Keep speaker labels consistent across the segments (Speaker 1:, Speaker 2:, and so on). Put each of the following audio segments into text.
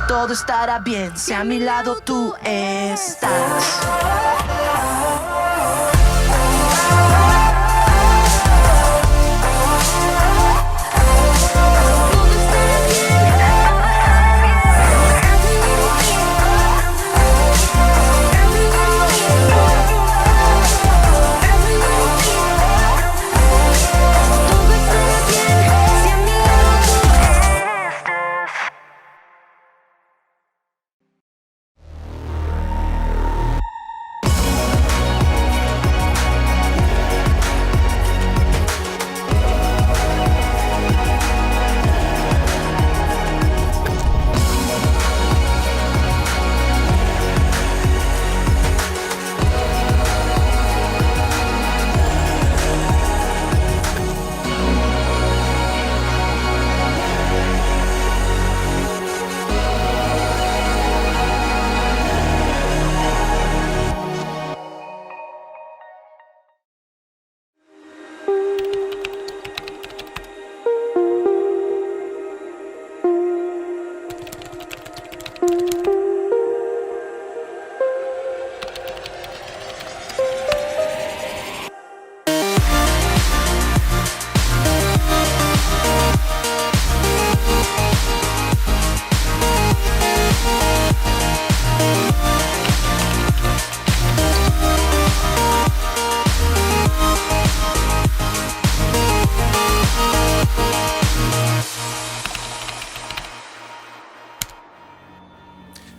Speaker 1: todo estará bien si a mi lado tú estás.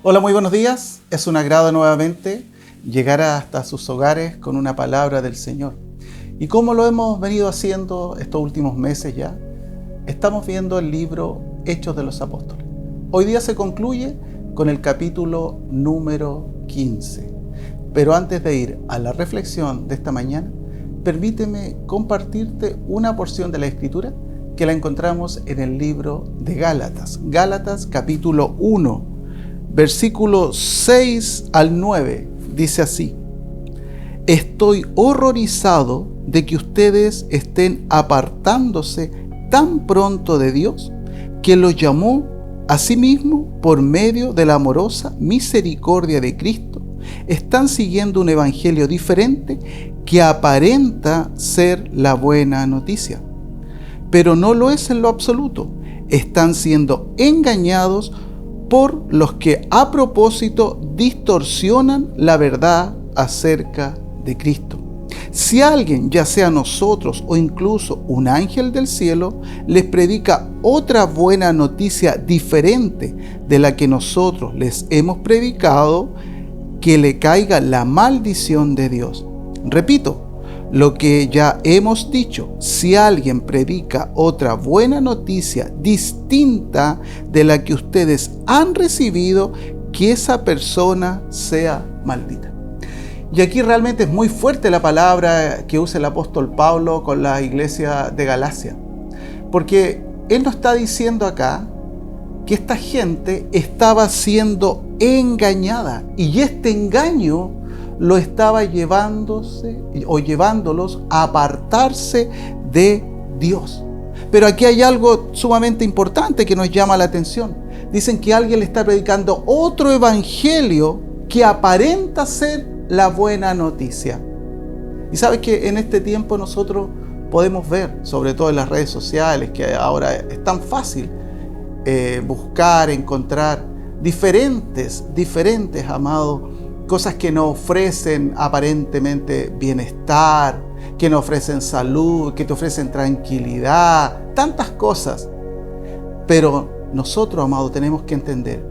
Speaker 2: Hola, muy buenos días. Es un agrado nuevamente llegar hasta sus hogares con una palabra del Señor. Y como lo hemos venido haciendo estos últimos meses ya, estamos viendo el libro Hechos de los Apóstoles. Hoy día se concluye con el capítulo número 15. Pero antes de ir a la reflexión de esta mañana, permíteme compartirte una porción de la Escritura que la encontramos en el libro de Gálatas. Gálatas capítulo 1. Versículo 6 al 9, dice así: Estoy horrorizado de que ustedes estén apartándose tan pronto de Dios, que los llamó a sí mismo por medio de la amorosa misericordia de Cristo. Están siguiendo un evangelio diferente que aparenta ser la buena noticia, pero no lo es en lo absoluto. Están siendo engañados por los que a propósito distorsionan la verdad acerca de Cristo. Si alguien, ya sea nosotros o incluso un ángel del cielo, les predica otra buena noticia diferente de la que nosotros les hemos predicado, que le caiga la maldición de Dios. Repito lo que ya hemos dicho: si alguien predica otra buena noticia distinta de la que ustedes han recibido, que esa persona sea maldita. Y aquí realmente es muy fuerte la palabra que usa el apóstol Pablo con la iglesia de Galacia, porque él nos está diciendo acá que esta gente estaba siendo engañada, y este engaño lo estaba llevándolos a apartarse de Dios. Pero aquí hay algo sumamente importante que nos llama la atención. Dicen que alguien le está predicando otro evangelio que aparenta ser la buena noticia. Y sabes que en este tiempo nosotros podemos ver, sobre todo en las redes sociales, que ahora es tan fácil buscar, encontrar diferentes, amados, cosas que nos ofrecen aparentemente bienestar, que nos ofrecen salud, que te ofrecen tranquilidad, tantas cosas. Pero nosotros, amados, tenemos que entender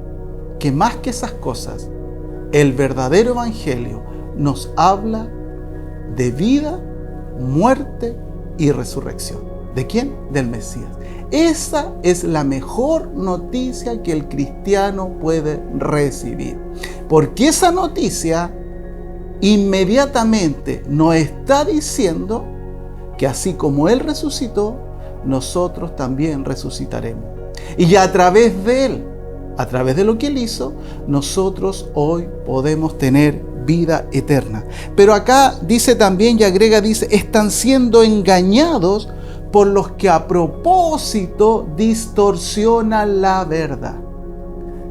Speaker 2: que más que esas cosas, el verdadero evangelio nos habla de vida, muerte y resurrección. ¿De quién? Del Mesías. Esa es la mejor noticia que el cristiano puede recibir, porque esa noticia inmediatamente nos está diciendo que así como Él resucitó, nosotros también resucitaremos. Y a través de Él, a través de lo que Él hizo, nosotros hoy podemos tener vida eterna. Pero acá dice también, y agrega, dice, están siendo engañados por los que a propósito distorsionan la verdad.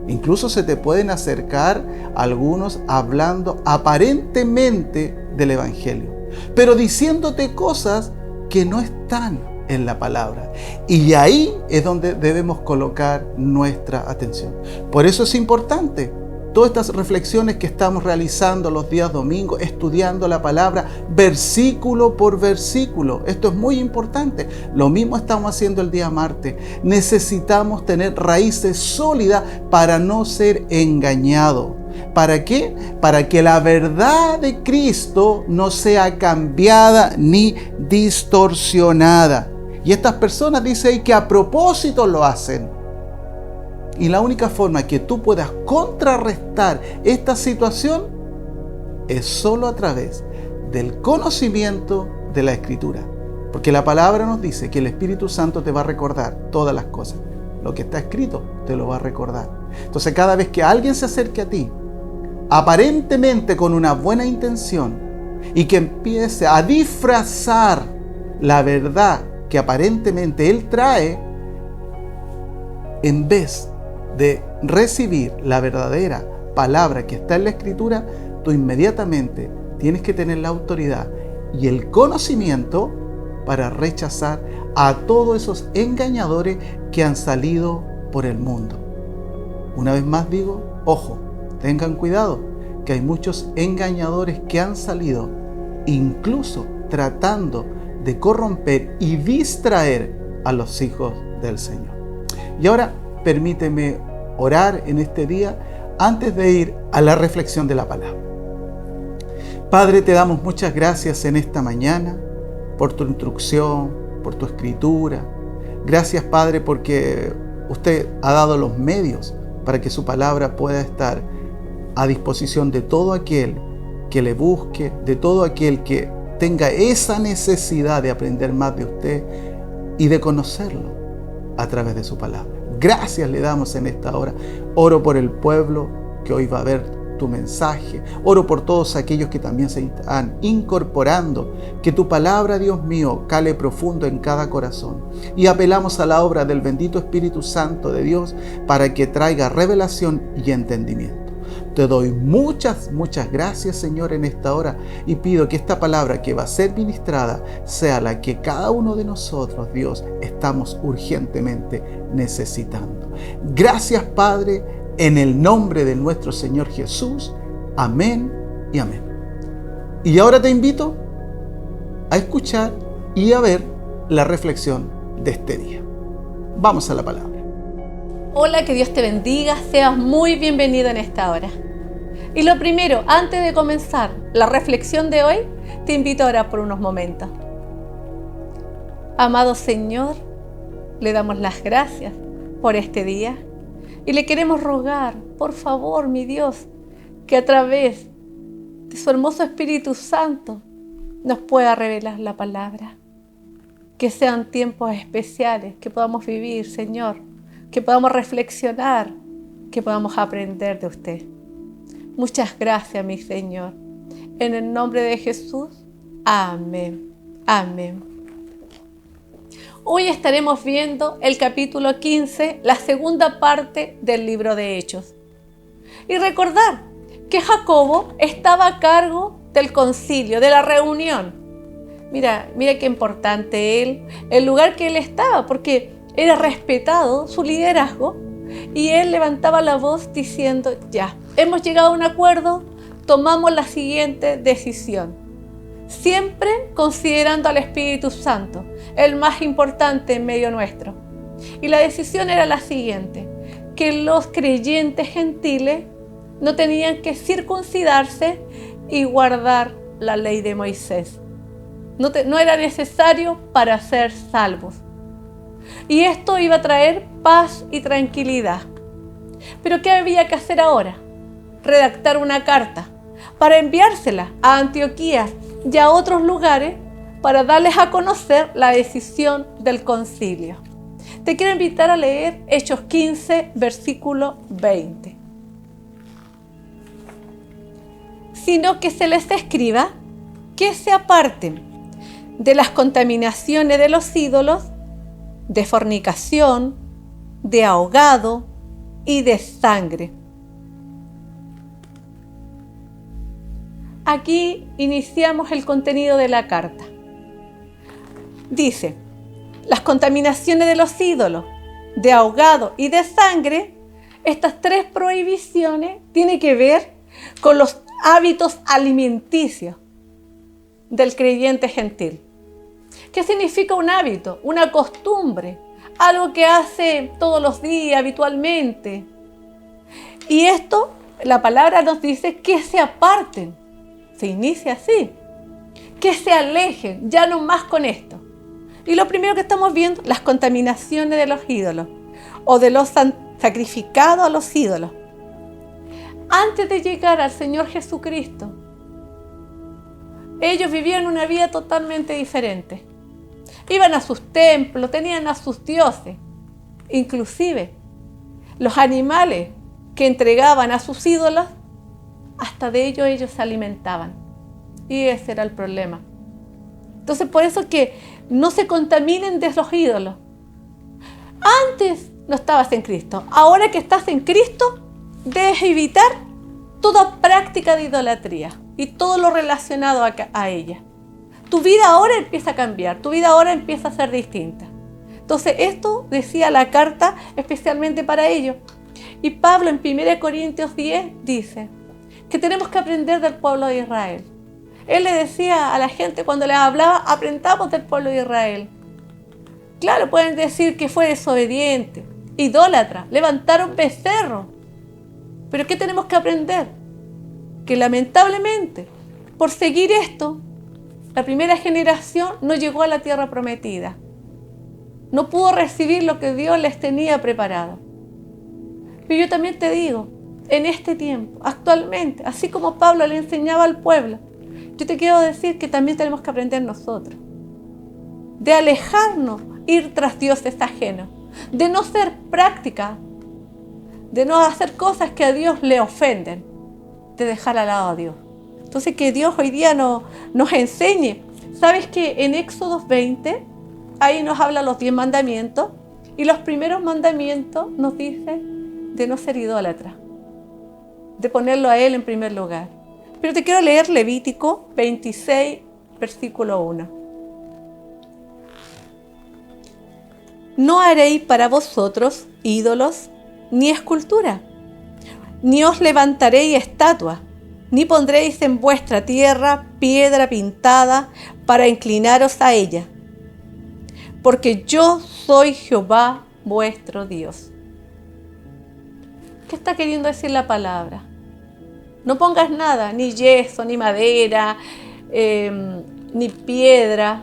Speaker 2: Incluso se te pueden acercar algunos hablando aparentemente del Evangelio, pero diciéndote cosas que no están en la palabra. Y ahí es donde debemos colocar nuestra atención. Por eso es importante todas estas reflexiones que estamos realizando los días domingos, estudiando la palabra versículo por versículo. Esto es muy importante. Lo mismo estamos haciendo el día martes. Necesitamos tener raíces sólidas para no ser engañados. ¿Para qué? Para que la verdad de Cristo no sea cambiada ni distorsionada. Y estas personas dicen que a propósito lo hacen. Y la única forma que tú puedas contrarrestar esta situación es solo a través del conocimiento de la Escritura. Porque la palabra nos dice que el Espíritu Santo te va a recordar todas las cosas. Lo que está escrito te lo va a recordar. Entonces, cada vez que alguien se acerque a ti, aparentemente con una buena intención, y que empiece a disfrazar la verdad que aparentemente él trae, en vez de recibir la verdadera palabra que está en la Escritura, tú inmediatamente tienes que tener la autoridad y el conocimiento para rechazar a todos esos engañadores que han salido por el mundo. Una vez más digo, ojo, tengan cuidado, que hay muchos engañadores que han salido, incluso tratando de corromper y distraer a los hijos del Señor. Y ahora permíteme orar en este día antes de ir a la reflexión de la palabra. Padre, te damos muchas gracias en esta mañana por tu instrucción, por tu escritura. Gracias, Padre, porque usted ha dado los medios para que su palabra pueda estar a disposición de todo aquel que le busque, de todo aquel que tenga esa necesidad de aprender más de usted y de conocerlo a través de su palabra. Gracias le damos en esta hora. Oro por el pueblo que hoy va a ver tu mensaje. Oro por todos aquellos que también se están incorporando. Que tu palabra, Dios mío, cale profundo en cada corazón. Y apelamos a la obra del bendito Espíritu Santo de Dios para que traiga revelación y entendimiento. Te doy muchas gracias, Señor, en esta hora, y pido que esta palabra que va a ser ministrada sea la que cada uno de nosotros, Dios, estamos urgentemente necesitando. Gracias, Padre, en el nombre de nuestro Señor Jesús. Amén y amén. Y ahora te invito a escuchar y a ver la reflexión de este día. Vamos a la palabra.
Speaker 3: Hola, que Dios te bendiga, seas muy bienvenido en esta hora. Y lo primero, antes de comenzar la reflexión de hoy, te invito a orar por unos momentos. Amado Señor, le damos las gracias por este día y le queremos rogar, por favor, mi Dios, que a través de su hermoso Espíritu Santo nos pueda revelar la palabra. Que sean tiempos especiales, que podamos vivir, Señor, que podamos reflexionar, que podamos aprender de usted. Muchas gracias, mi Señor. En el nombre de Jesús, amén. Amén. Hoy estaremos viendo el capítulo 15, la segunda parte del libro de Hechos. Y recordar que Jacobo estaba a cargo del concilio, de la reunión. Mira qué importante él, el lugar que él estaba, porque era respetado su liderazgo y él levantaba la voz diciendo, ya, hemos llegado a un acuerdo, tomamos la siguiente decisión. Siempre considerando al Espíritu Santo, el más importante en medio nuestro. Y la decisión era la siguiente, que los creyentes gentiles no tenían que circuncidarse y guardar la ley de Moisés. No era necesario para ser salvos. Y esto iba a traer paz y tranquilidad. Pero ¿qué había que hacer ahora? Redactar una carta para enviársela a Antioquía y a otros lugares para darles a conocer la decisión del concilio. Te quiero invitar a leer Hechos 15, versículo 20. Sino que se les escriba que se aparten de las contaminaciones de los ídolos, de fornicación, de ahogado y de sangre. Aquí iniciamos el contenido de la carta. Dice, las contaminaciones de los ídolos, de ahogado y de sangre, estas tres prohibiciones tienen que ver con los hábitos alimenticios del creyente gentil. ¿Qué significa un hábito? Una costumbre, algo que hace todos los días, habitualmente. Y esto, la palabra nos dice que se aparten. Se inicia así, que se alejen, ya no más con esto. Y lo primero que estamos viendo, las contaminaciones de los ídolos o de los sacrificados a los ídolos. Antes de llegar al Señor Jesucristo, ellos vivían una vida totalmente diferente. Iban a sus templos, tenían a sus dioses. Inclusive, los animales que entregaban a sus ídolos, hasta de ellos se alimentaban. Y ese era el problema. Entonces, por eso que no se contaminen de los ídolos. Antes no estabas en Cristo. Ahora que estás en Cristo, debes evitar toda práctica de idolatría y todo lo relacionado a ella. Tu vida ahora empieza a cambiar, tu vida ahora empieza a ser distinta. Entonces, esto decía la carta especialmente para ellos. Y Pablo en 1 Corintios 10 dice que tenemos que aprender del pueblo de Israel. Él le decía a la gente cuando les hablaba, aprendamos del pueblo de Israel. Claro, pueden decir que fue desobediente, idólatra, levantaron becerros. Pero ¿qué tenemos que aprender? Que lamentablemente, por seguir esto, la primera generación no llegó a la tierra prometida. No pudo recibir lo que Dios les tenía preparado. Pero yo también te digo, en este tiempo, actualmente, así como Pablo le enseñaba al pueblo, yo te quiero decir que también tenemos que aprender nosotros. De alejarnos, ir tras dioses ajenos. De no ser práctica. De no hacer cosas que a Dios le ofenden. De dejar al lado a Dios. Entonces que Dios hoy día nos enseñe. ¿Sabes que en Éxodo 20, ahí nos habla los 10 mandamientos? Y los primeros mandamientos nos dice de no ser idólatra. De ponerlo a Él en primer lugar. Pero te quiero leer Levítico 26, versículo 1. No haréis para vosotros ídolos ni escultura, ni os levantaréis estatua, ni pondréis en vuestra tierra piedra pintada para inclinaros a ella, porque yo soy Jehová vuestro Dios. ¿Qué está queriendo decir la palabra? No pongas nada, ni yeso, ni madera, ni piedra,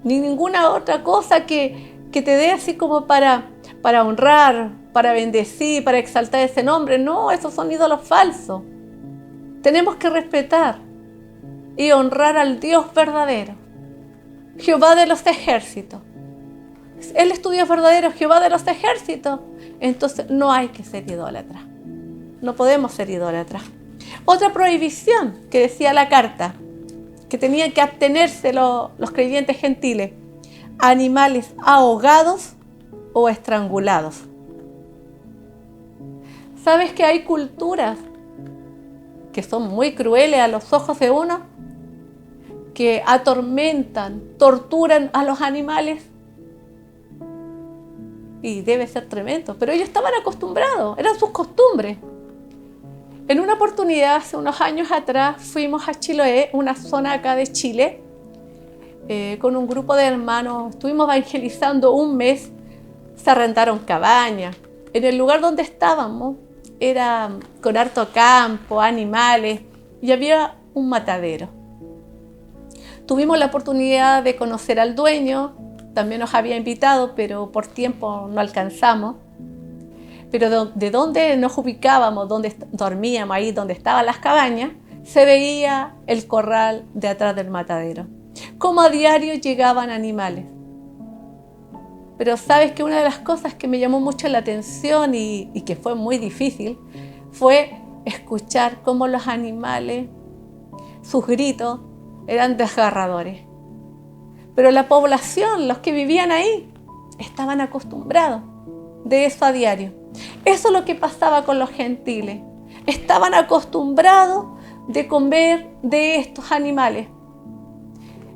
Speaker 3: ni ninguna otra cosa que te dé así como para honrar, para bendecir, para exaltar ese nombre. No, esos son ídolos falsos. Tenemos que respetar y honrar al Dios verdadero, Jehová de los ejércitos. Él es tu Dios verdadero, Jehová de los ejércitos. Entonces no hay que ser idólatra. No podemos ser idólatras. Otra prohibición que decía la carta, que tenían que abstenerse los creyentes gentiles, animales ahogados o estrangulados. ¿Sabes que hay culturas que son muy crueles a los ojos de uno, que atormentan, torturan a los animales? Y debe ser tremendo, pero ellos estaban acostumbrados, eran sus costumbres. En una oportunidad, hace unos años atrás, fuimos a Chiloé, una zona acá de Chile, con un grupo de hermanos. Estuvimos evangelizando un mes, se arrendaron cabañas. En el lugar donde estábamos era con harto campo, animales, y había un matadero. Tuvimos la oportunidad de conocer al dueño, también nos había invitado, pero por tiempo no alcanzamos. Pero de donde nos ubicábamos, donde dormíamos, ahí donde estaban las cabañas, se veía el corral de atrás del matadero. Como a diario llegaban animales. Pero sabes que una de las cosas que me llamó mucho la atención y que fue muy difícil, fue escuchar cómo los animales, sus gritos, eran desgarradores. Pero la población, los que vivían ahí, estaban acostumbrados de eso a diario. Eso es lo que pasaba con los gentiles. Estaban acostumbrados de comer de estos animales.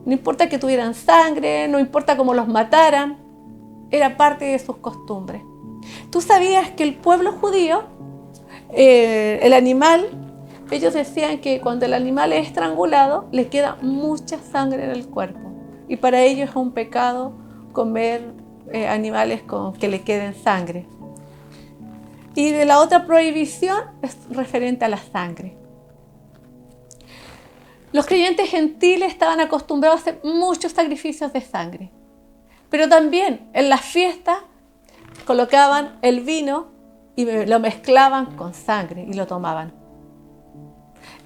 Speaker 3: No importa que tuvieran sangre, no importa cómo los mataran, era parte de sus costumbres. ¿Tú sabías que el pueblo judío, el animal, ellos decían que cuando el animal es estrangulado, le queda mucha sangre en el cuerpo? Y para ellos es un pecado comer animales con que le queden sangre. Y de la otra prohibición es referente a la sangre. Los creyentes gentiles estaban acostumbrados a hacer muchos sacrificios de sangre. Pero también en las fiestas colocaban el vino y lo mezclaban con sangre y lo tomaban.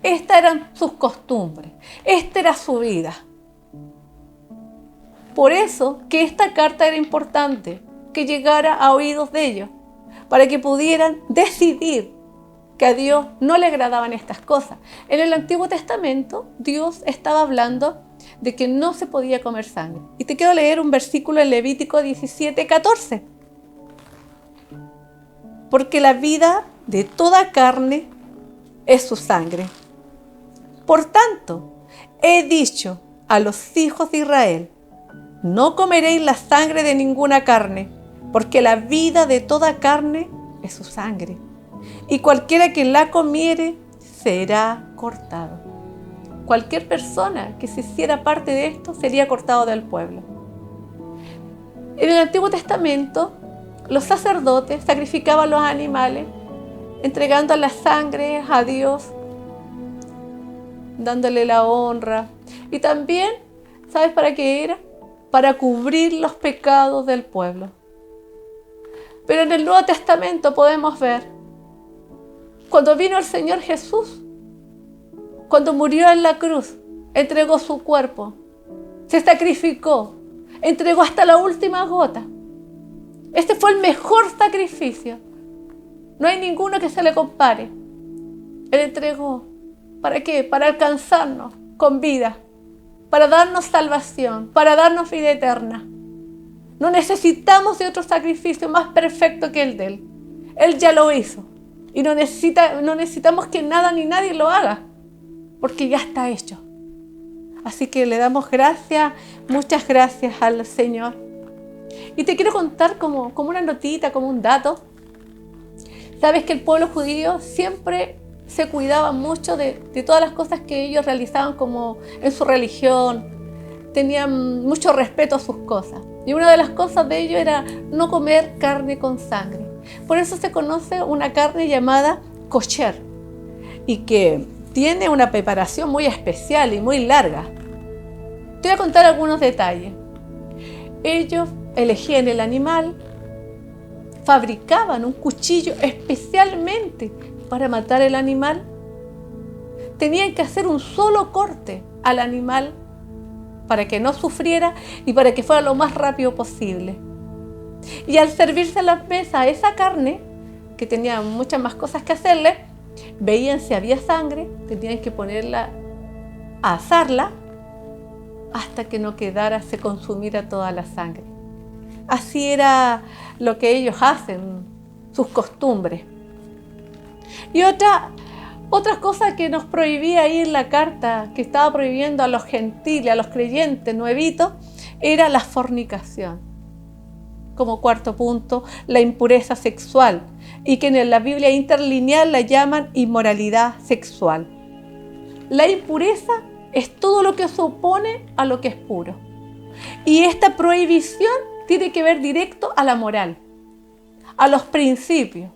Speaker 3: Estas eran sus costumbres, esta era su vida. Por eso que esta carta era importante, que llegara a oídos de ellos, para que pudieran decidir que a Dios no le agradaban estas cosas. En el Antiguo Testamento, Dios estaba hablando de que no se podía comer sangre. Y te quiero leer un versículo en Levítico 17:14. Porque la vida de toda carne es su sangre. Por tanto, he dicho a los hijos de Israel, no comeréis la sangre de ninguna carne, porque la vida de toda carne es su sangre. Y cualquiera que la comiere será cortado. Cualquier persona que se hiciera parte de esto sería cortado del pueblo. En el Antiguo Testamento, los sacerdotes sacrificaban los animales, entregando la sangre a Dios, dándole la honra. Y también, ¿sabes para qué era? Para cubrir los pecados del pueblo. Pero en el Nuevo Testamento podemos ver, cuando vino el Señor Jesús, cuando murió en la cruz, entregó su cuerpo, se sacrificó, entregó hasta la última gota. Este fue el mejor sacrificio. No hay ninguno que se le compare. Él entregó. ¿Para qué? Para alcanzarnos con vida, para darnos salvación, para darnos vida eterna. No necesitamos de otro sacrificio más perfecto que el de Él. Él ya lo hizo. Y no necesitamos que nada ni nadie lo haga, porque ya está hecho. Así que le damos gracias, muchas gracias al Señor. Y te quiero contar como una notita, como un dato. Sabes que el pueblo judío siempre se cuidaba mucho de todas las cosas que ellos realizaban como en su religión. Tenían mucho respeto a sus cosas. Y una de las cosas de ellos era no comer carne con sangre. Por eso se conoce una carne llamada kosher y que tiene una preparación muy especial y muy larga. Te voy a contar algunos detalles. Ellos elegían el animal, fabricaban un cuchillo especialmente para matar el animal. Tenían que hacer un solo corte al animal para que no sufriera y para que fuera lo más rápido posible. Y al servirse a la mesa esa carne, que tenía muchas más cosas que hacerle, veían si había sangre, tenían que ponerla a asarla hasta que no quedara, se consumiera toda la sangre. Así era lo que ellos hacen, sus costumbres. Y otra cosa que nos prohibía ahí en la carta, que estaba prohibiendo a los gentiles, a los creyentes nuevitos, era la fornicación. Como cuarto punto, la impureza sexual, y que en la Biblia interlineal la llaman inmoralidad sexual. La impureza es todo lo que se opone a lo que es puro. Y esta prohibición tiene que ver directo a la moral, a los principios,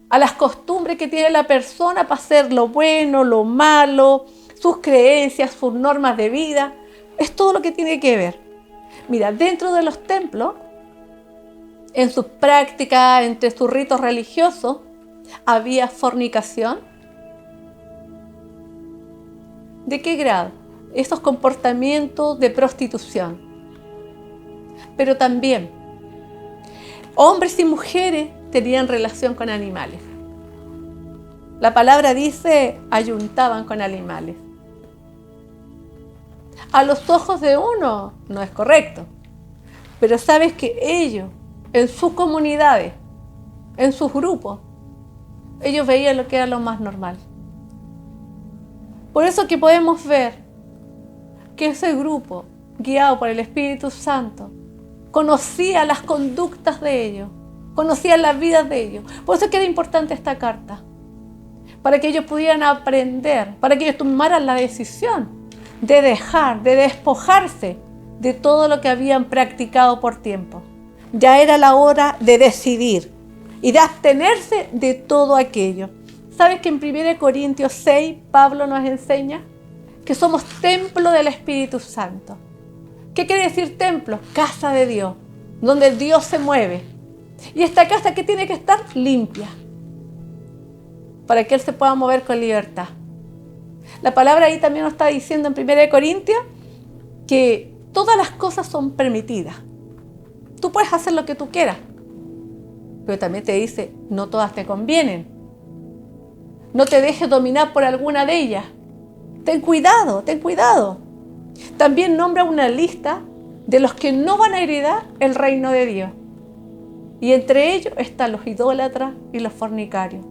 Speaker 3: a las costumbres que tiene la persona para hacer lo bueno, lo malo, sus creencias, sus normas de vida. Es todo lo que tiene que ver. Mira, dentro de los templos, en sus prácticas, entre sus ritos religiosos, había fornicación. ¿De qué grado? Esos comportamientos de prostitución. Pero también, hombres y mujeres tenían relación con animales. La palabra dice, ayuntaban con animales. A los ojos de uno no es correcto, pero sabes que ellos, en sus comunidades, en sus grupos, ellos veían lo que era lo más normal. Por eso que podemos ver que ese grupo, guiado por el Espíritu Santo, conocía las conductas de ellos, conocía las vidas de ellos. Por eso que era importante esta carta, para que ellos pudieran aprender, para que ellos tomaran la decisión de dejar, de despojarse de todo lo que habían practicado por tiempo. Ya era la hora de decidir y de abstenerse de todo aquello. ¿Sabes que en 1 Corintios 6 Pablo nos enseña que somos templo del Espíritu Santo? ¿Qué quiere decir templo? Casa de Dios, donde Dios se mueve. Y esta casa, ¿qué tiene que estar? Limpia, para que Él se pueda mover con libertad. La palabra ahí también nos está diciendo en 1 Corintios que todas las cosas son permitidas. Tú puedes hacer lo que tú quieras, pero también te dice, no todas te convienen. No te dejes dominar por alguna de ellas. Ten cuidado, ten cuidado. También nombra una lista de los que no van a heredar el reino de Dios. Y entre ellos están los idólatras y los fornicarios.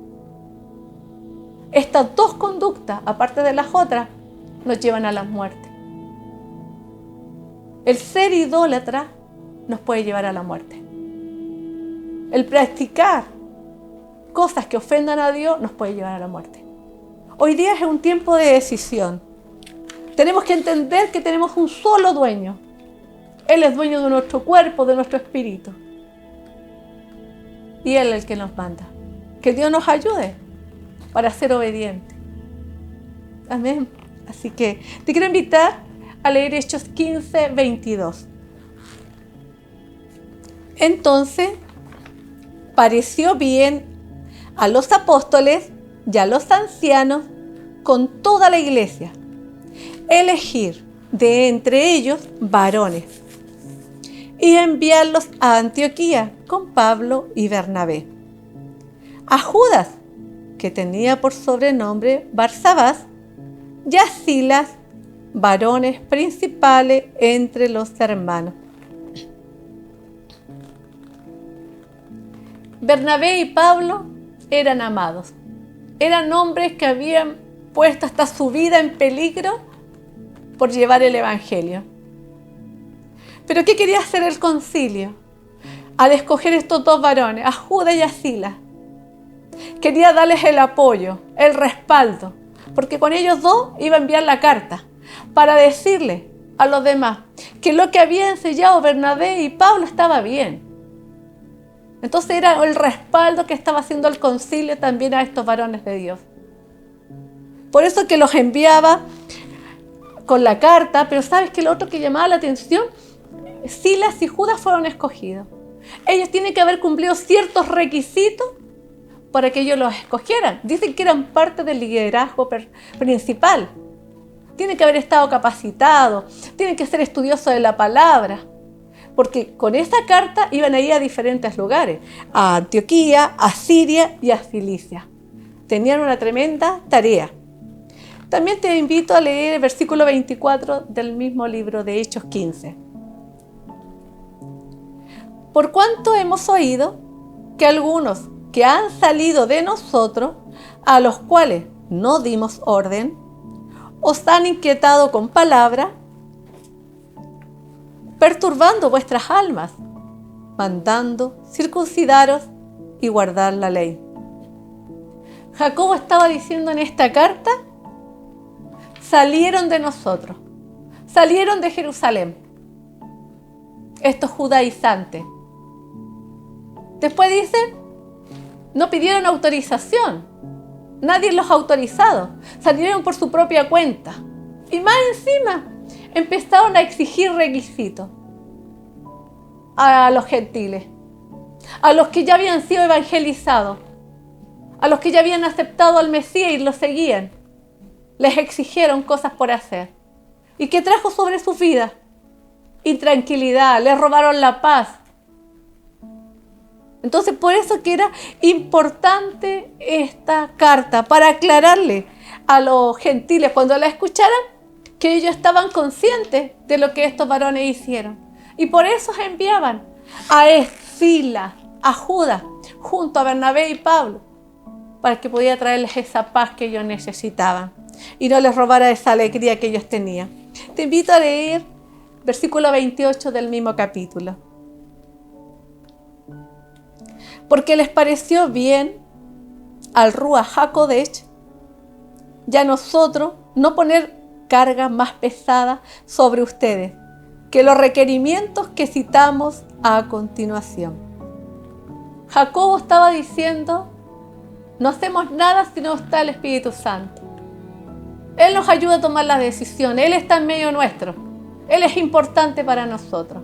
Speaker 3: Estas dos conductas, aparte de las otras, nos llevan a la muerte. El ser idólatra nos puede llevar a la muerte. El practicar cosas que ofendan a Dios nos puede llevar a la muerte. Hoy día es un tiempo de decisión. Tenemos que entender que tenemos un solo dueño. Él es dueño de nuestro cuerpo, de nuestro espíritu. Y Él es el que nos manda. Que Dios nos ayude para ser obedientes. Amén. Así que te quiero invitar a leer Hechos 15, 22. Entonces, pareció bien a los apóstoles y a los ancianos con toda la iglesia elegir de entre ellos varones y enviarlos a Antioquía con Pablo y Bernabé. A Judas, que tenía por sobrenombre Barsabás, y a Silas, varones principales entre los hermanos. Bernabé y Pablo eran amados. Eran hombres que habían puesto hasta su vida en peligro por llevar el evangelio. Pero ¿qué quería hacer el concilio al escoger estos dos varones, a Judas y a Silas? Quería darles el apoyo, el respaldo, porque con ellos dos iba a enviar la carta para decirle a los demás que lo que habían sellado Bernabé y Pablo estaba bien. Entonces era el respaldo que estaba haciendo el concilio también a estos varones de Dios. Por eso que los enviaba con la carta, pero ¿sabes qué? Lo otro que llamaba la atención, Silas y Judas fueron escogidos. Ellos tienen que haber cumplido ciertos requisitos para que ellos los escogieran. Dicen que eran parte del liderazgo principal. Tienen que haber estado capacitados, tienen que ser estudiosos de la palabra, porque con esa carta iban a ir a diferentes lugares, a Antioquía, a Siria y a Cilicia. Tenían una tremenda tarea. También te invito a leer el versículo 24 del mismo libro de Hechos 15. Por cuanto hemos oído que algunos que han salido de nosotros, a los cuales no dimos orden, os han inquietado con palabra, perturbando vuestras almas, mandando circuncidaros y guardar la ley. Jacobo estaba diciendo en esta carta, salieron de nosotros, salieron de Jerusalén, estos judaizantes. Después dice, no pidieron autorización, nadie los ha autorizado, salieron por su propia cuenta. Y más encima, empezaron a exigir requisitos a los gentiles, a los que ya habían sido evangelizados, a los que ya habían aceptado al Mesías y lo seguían. Les exigieron cosas por hacer. ¿Y qué trajo sobre sus vidas? Intranquilidad, les robaron la paz. Entonces, por eso que era importante esta carta, para aclararle a los gentiles cuando la escucharan, que ellos estaban conscientes de lo que estos varones hicieron. Y por eso enviaban a Silas, a Judas, junto a Bernabé y Pablo para que pudiera traerles esa paz que ellos necesitaban y no les robara esa alegría que ellos tenían. Te invito a leer versículo 28 del mismo capítulo. Porque les pareció bien al Ruach HaKodesh y a nosotros no poner carga más pesada sobre ustedes que los requerimientos que citamos a continuación. Jacobo estaba diciendo, no hacemos nada si no está el Espíritu Santo. Él nos ayuda a tomar las decisiones, Él está en medio nuestro, Él es importante para nosotros.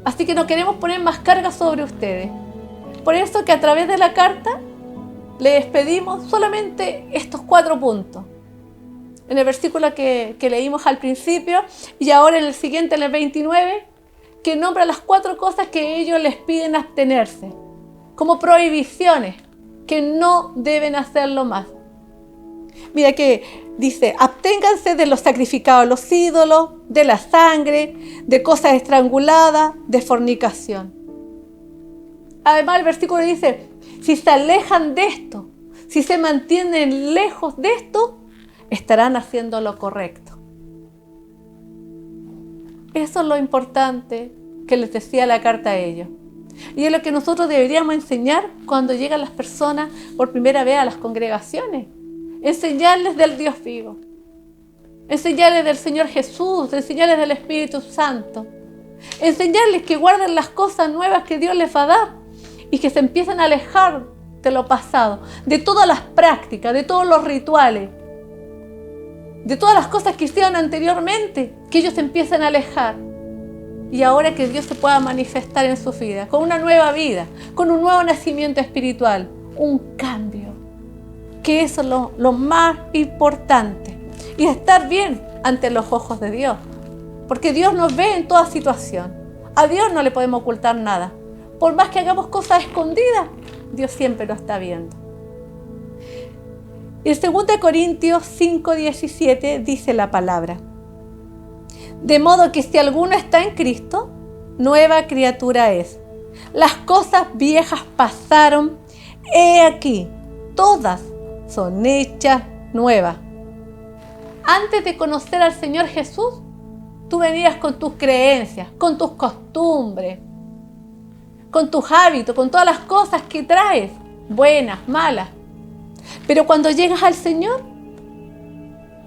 Speaker 3: Así que no queremos poner más carga sobre ustedes. Por eso que a través de la carta les pedimos solamente estos 4 puntos. En el versículo que leímos al principio y ahora en el siguiente, en el 29, que nombra las 4 cosas que ellos les piden abstenerse, como prohibiciones, que no deben hacerlo más. Mira que dice, absténganse de los sacrificados a los ídolos, de la sangre, de cosas estranguladas, de fornicación. Además el versículo dice, si se alejan de esto, si se mantienen lejos de esto, estarán haciendo lo correcto. Eso es lo importante que les decía la carta a ellos. Y es lo que nosotros deberíamos enseñar cuando llegan las personas por primera vez a las congregaciones. Enseñarles del Dios vivo. Enseñarles del Señor Jesús, enseñarles del Espíritu Santo. Enseñarles que guarden las cosas nuevas que Dios les va a dar y que se empiecen a alejar de lo pasado, de todas las prácticas, de todos los rituales, de todas las cosas que hicieron anteriormente, que ellos se empiecen a alejar. Y ahora que Dios se pueda manifestar en su vida, con una nueva vida, con un nuevo nacimiento espiritual, un cambio. Que eso es lo más importante. Y estar bien ante los ojos de Dios. Porque Dios nos ve en toda situación. A Dios no le podemos ocultar nada. Por más que hagamos cosas escondidas, Dios siempre lo está viendo. En 2 Corintios 5:17 dice la palabra: de modo que si alguno está en Cristo, nueva criatura es. Las cosas viejas pasaron, he aquí, todas son hechas nuevas. Antes de conocer al Señor Jesús, tú venías con tus creencias, con tus costumbres, con tus hábitos, con todas las cosas que traes, buenas, malas. Pero cuando llegas al Señor,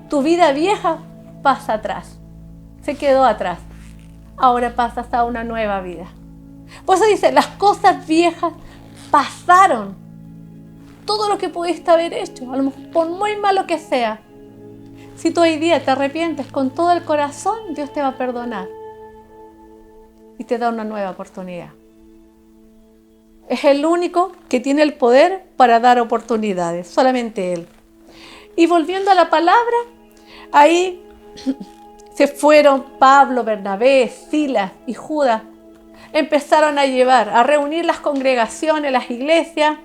Speaker 3: tu vida vieja pasa atrás, se quedó atrás. Ahora pasas a una nueva vida. Por eso dice, las cosas viejas pasaron. Todo lo que pudiste haber hecho, a lo mejor por muy malo que sea, si tú hoy día te arrepientes con todo el corazón, Dios te va a perdonar y te da una nueva oportunidad. Es el único que tiene el poder para dar oportunidades, solamente Él. Y volviendo a la palabra, ahí se fueron Pablo, Bernabé, Silas y Judas. Empezaron a llevar, a reunir las congregaciones, las iglesias,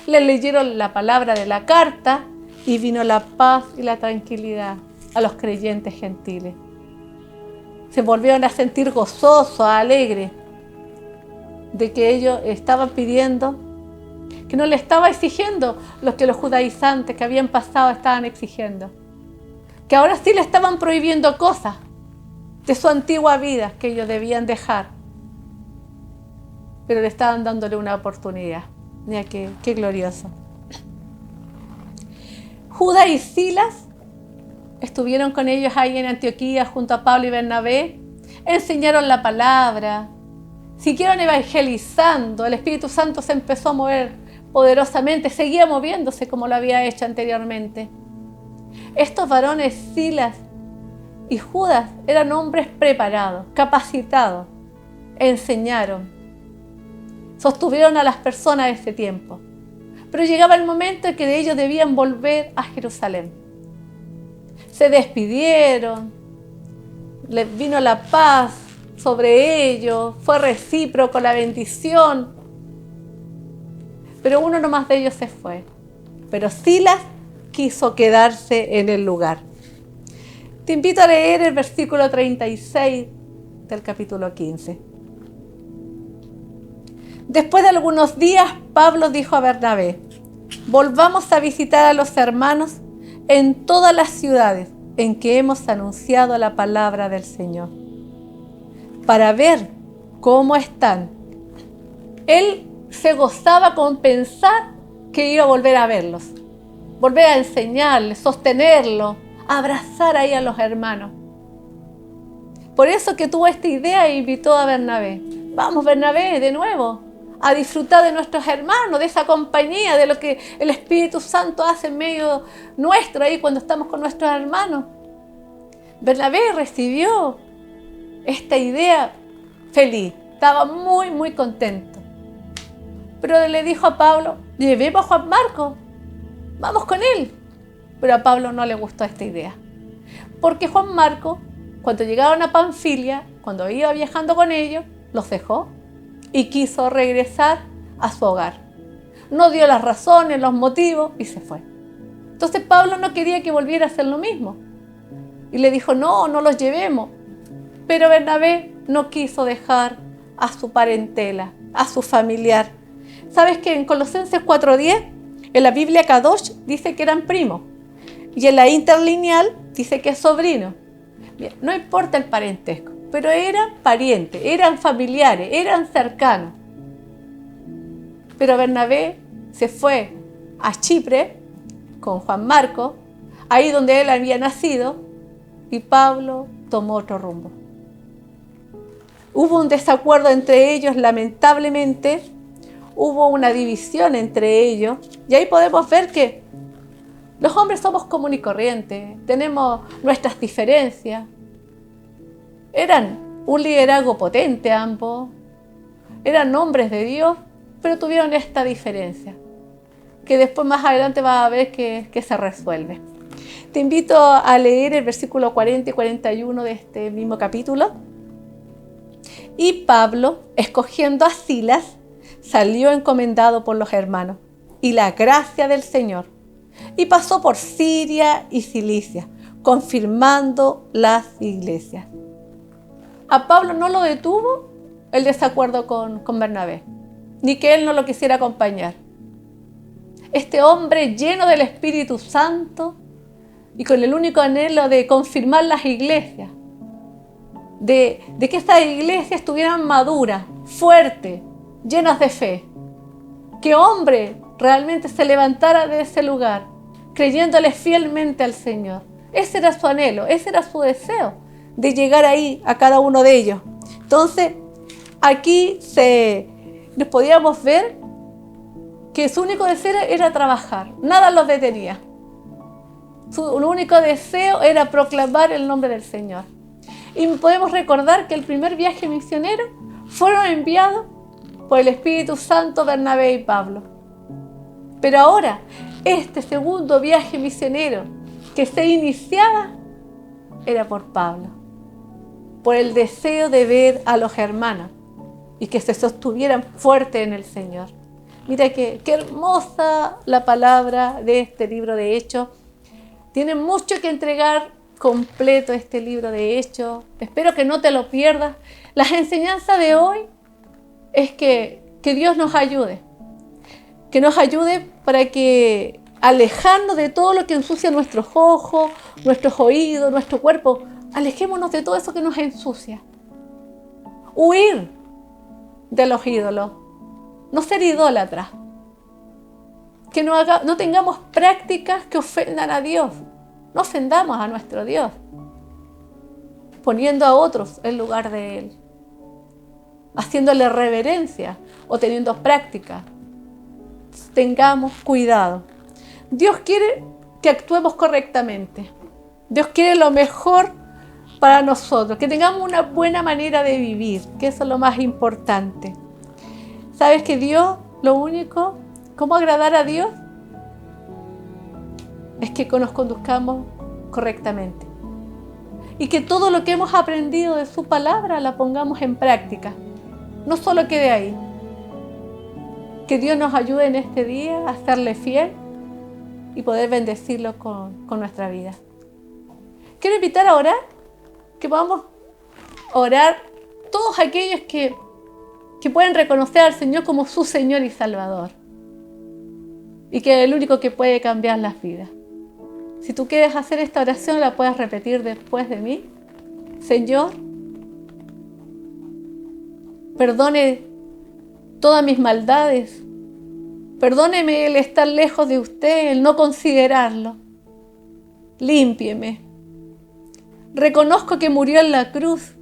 Speaker 3: les leyeron la palabra de la carta y vino la paz y la tranquilidad a los creyentes gentiles. Se volvieron a sentir gozosos, alegres, de que ellos estaban pidiendo, que no le estaba exigiendo lo que los judaizantes que habían pasado estaban exigiendo. Que ahora sí le estaban prohibiendo cosas de su antigua vida que ellos debían dejar. Pero le estaban dándole una oportunidad. Mira qué glorioso. Judas y Silas estuvieron con ellos ahí en Antioquía junto a Pablo y Bernabé. Enseñaron la palabra. Siguieron evangelizando. El Espíritu Santo se empezó a mover poderosamente. Seguía moviéndose como lo había hecho anteriormente. Estos varones, Silas y Judas, eran hombres preparados, capacitados. Enseñaron. Sostuvieron a las personas de ese tiempo. Pero llegaba el momento en que ellos debían volver a Jerusalén. Se despidieron. Les vino la paz sobre ellos. Fue recíproco la bendición. Pero uno nomás de ellos se fue. Pero Silas quiso quedarse en el lugar. Te invito a leer el versículo 36 del capítulo 15. Después de algunos días, Pablo dijo a Bernabé: volvamos a visitar a los hermanos en todas las ciudades en que hemos anunciado la palabra del Señor, para ver cómo están. Él se gozaba con pensar que iba a volver a verlos, volver a enseñarles, sostenerlos, abrazar ahí a los hermanos. Por eso que tuvo esta idea e invitó a Bernabé. Vamos, Bernabé, de nuevo, a disfrutar de nuestros hermanos, de esa compañía, de lo que el Espíritu Santo hace en medio nuestro ahí cuando estamos con nuestros hermanos. Bernabé recibió esta idea feliz, estaba muy, muy contento. Pero le dijo a Pablo: llevemos a Juan Marcos, vamos con él. Pero a Pablo no le gustó esta idea, porque Juan Marcos, cuando llegaron a Panfilia, cuando iba viajando con ellos, los dejó y quiso regresar a su hogar. No dio las razones, los motivos y se fue. Entonces Pablo no quería que volviera a hacer lo mismo y le dijo: no los llevemos. Pero Bernabé no quiso dejar a su parentela, a su familiar. ¿Sabes que en Colosenses 4:10, en la Biblia Kadosh, dice que eran primos? Y en la interlineal dice que es sobrino. Bien, no importa el parentesco, pero eran parientes, eran familiares, eran cercanos. Pero Bernabé se fue a Chipre con Juan Marcos, ahí donde él había nacido, y Pablo tomó otro rumbo. Hubo un desacuerdo entre ellos, lamentablemente, hubo una división entre ellos, y ahí podemos ver que los hombres somos común y corriente, tenemos nuestras diferencias. Eran un liderazgo potente ambos, eran hombres de Dios, pero tuvieron esta diferencia, que después más adelante vas a ver que se resuelve. Te invito a leer el versículo 40 y 41 de este mismo capítulo. Y Pablo, escogiendo a Silas, salió encomendado por los hermanos y la gracia del Señor, y pasó por Siria y Cilicia, confirmando las iglesias. A Pablo no lo detuvo el desacuerdo con Bernabé, ni que él no lo quisiera acompañar. Este hombre lleno del Espíritu Santo y con el único anhelo de confirmar las iglesias, de que estas iglesias estuvieran maduras, fuertes, llenas de fe. Que hombre realmente se levantara de ese lugar, creyéndole fielmente al Señor. Ese era su anhelo, ese era su deseo, de llegar ahí a cada uno de ellos. Entonces, aquí nos podíamos ver que su único deseo era trabajar, nada los detenía. Su único deseo era proclamar el nombre del Señor. Y podemos recordar que el primer viaje misionero fueron enviados por el Espíritu Santo Bernabé y Pablo. Pero ahora, este segundo viaje misionero que se iniciaba era por Pablo, por el deseo de ver a los hermanos y que se sostuvieran fuertes en el Señor. Mira qué hermosa la palabra de este libro de Hechos. Tiene mucho que entregar completo este libro de Hechos. Espero que no te lo pierdas. La enseñanza de hoy es que Dios nos ayude. Que nos ayude para que alejarnos de todo lo que ensucia nuestros ojos, nuestros oídos, nuestro cuerpo. Alejémonos de todo eso que nos ensucia. Huir de los ídolos. No ser idólatras. Que no tengamos prácticas que ofendan a Dios. No ofendamos a nuestro Dios, poniendo a otros en lugar de Él, haciéndole reverencia o teniendo práctica. Tengamos cuidado. Dios quiere que actuemos correctamente. Dios quiere lo mejor para nosotros, que tengamos una buena manera de vivir, que eso es lo más importante. ¿Sabes que Dios, lo único, cómo agradar a Dios? Es que nos conduzcamos correctamente y que todo lo que hemos aprendido de su palabra la pongamos en práctica, no solo quede ahí. Que Dios nos ayude en este día a serle fiel y poder bendecirlo con nuestra vida. Quiero invitar a orar, que podamos orar todos aquellos que que pueden reconocer al Señor como su Señor y Salvador. Y que es el único que puede cambiar las vidas. Si tú quieres hacer esta oración, la puedes repetir después de mí. Señor, perdone todas mis maldades. Perdóneme el estar lejos de usted, el no considerarlo. Límpieme. Reconozco que murió en la cruz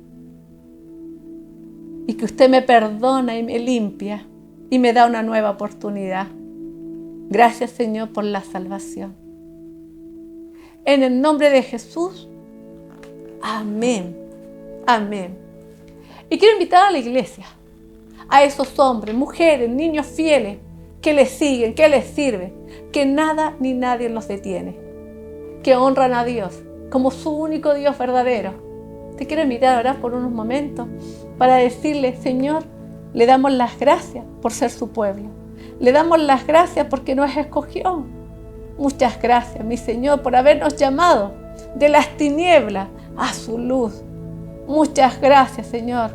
Speaker 3: y que usted me perdona y me limpia y me da una nueva oportunidad. Gracias, Señor, por la salvación. En el nombre de Jesús, amén, amén. Y quiero invitar a la iglesia, a esos hombres, mujeres, niños fieles que les siguen, que les sirven, que nada ni nadie los detiene, que honran a Dios como su único Dios verdadero. Te quiero invitar a orar por unos momentos para decirle, Señor, le damos las gracias por ser su pueblo. Le damos las gracias porque nos escogió. Muchas gracias, mi Señor, por habernos llamado de las tinieblas a su luz. Muchas gracias, Señor.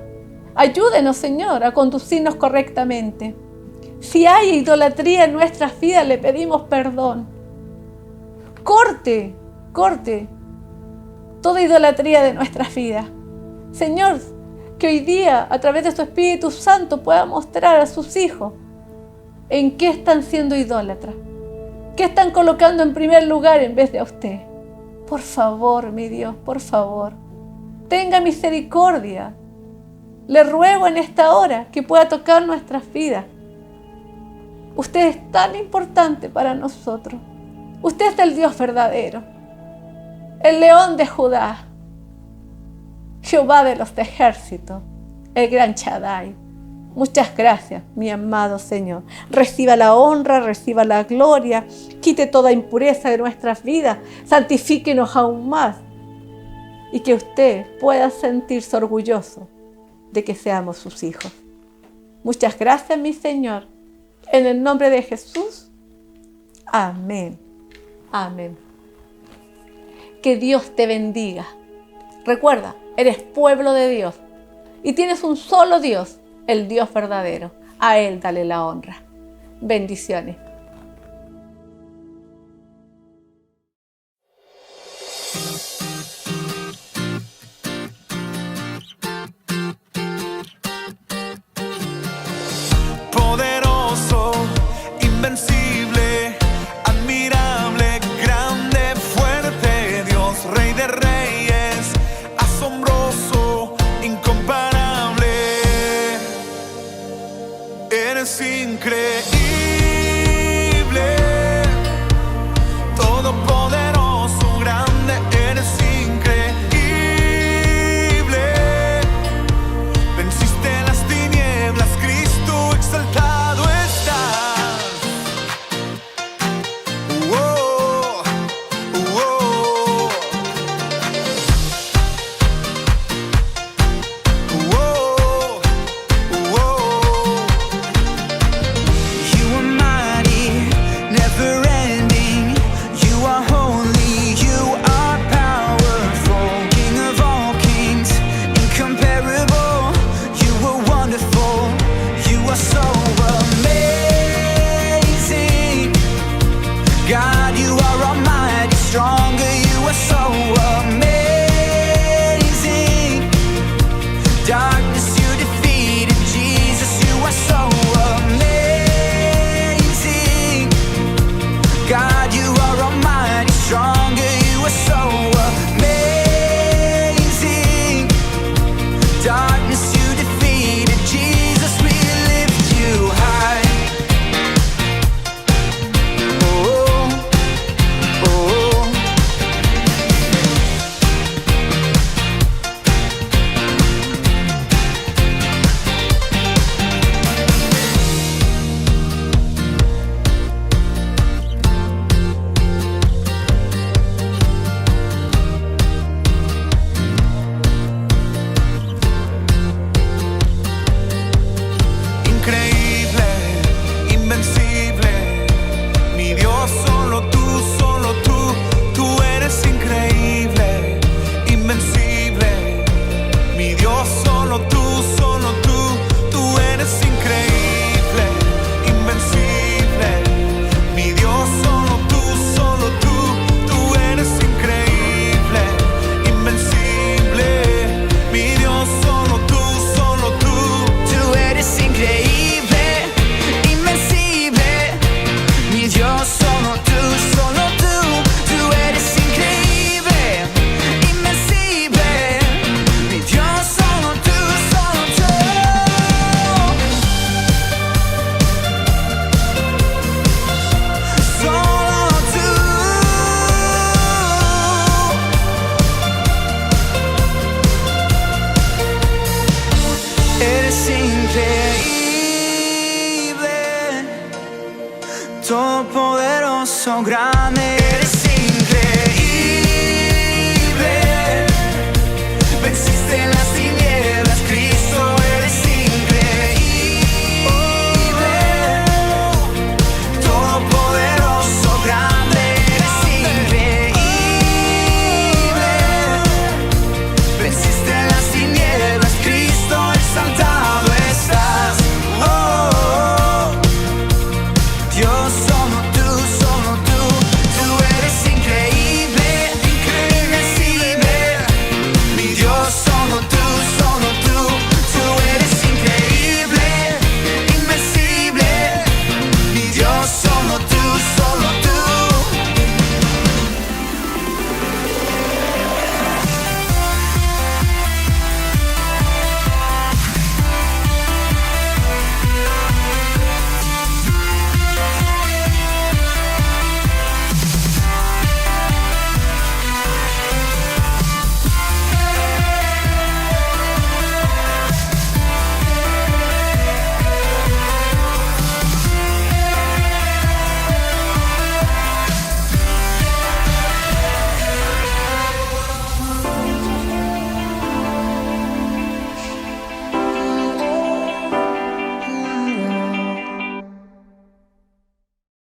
Speaker 3: Ayúdenos, Señor, a conducirnos correctamente. Si hay idolatría en nuestras vidas, le pedimos perdón. Corte toda idolatría de nuestras vidas. Señor, que hoy día, a través de su Espíritu Santo, pueda mostrar a sus hijos en qué están siendo idólatras, qué están colocando en primer lugar en vez de a usted. Por favor, mi Dios, por favor, tenga misericordia. Le ruego en esta hora que pueda tocar nuestras vidas. Usted es tan importante para nosotros. Usted es el Dios verdadero, el León de Judá, Jehová de los ejércitos, el gran Shaddai. Muchas gracias, mi amado Señor. Reciba la honra, reciba la gloria, quite toda impureza de nuestras vidas, santifíquenos aún más y que usted pueda sentirse orgulloso de que seamos sus hijos. Muchas gracias, mi Señor. En el nombre de Jesús. Amén. Amén. Que Dios te bendiga. Recuerda, eres pueblo de Dios y tienes un solo Dios, el Dios verdadero. A Él dale la honra. Bendiciones.
Speaker 4: Poderoso, invencible, admirable, grande, fuerte, Dios, Rey de Reyes, asombroso, incomparable. Eres increíble. todopoderoso, grande, eres increíble. Venciste las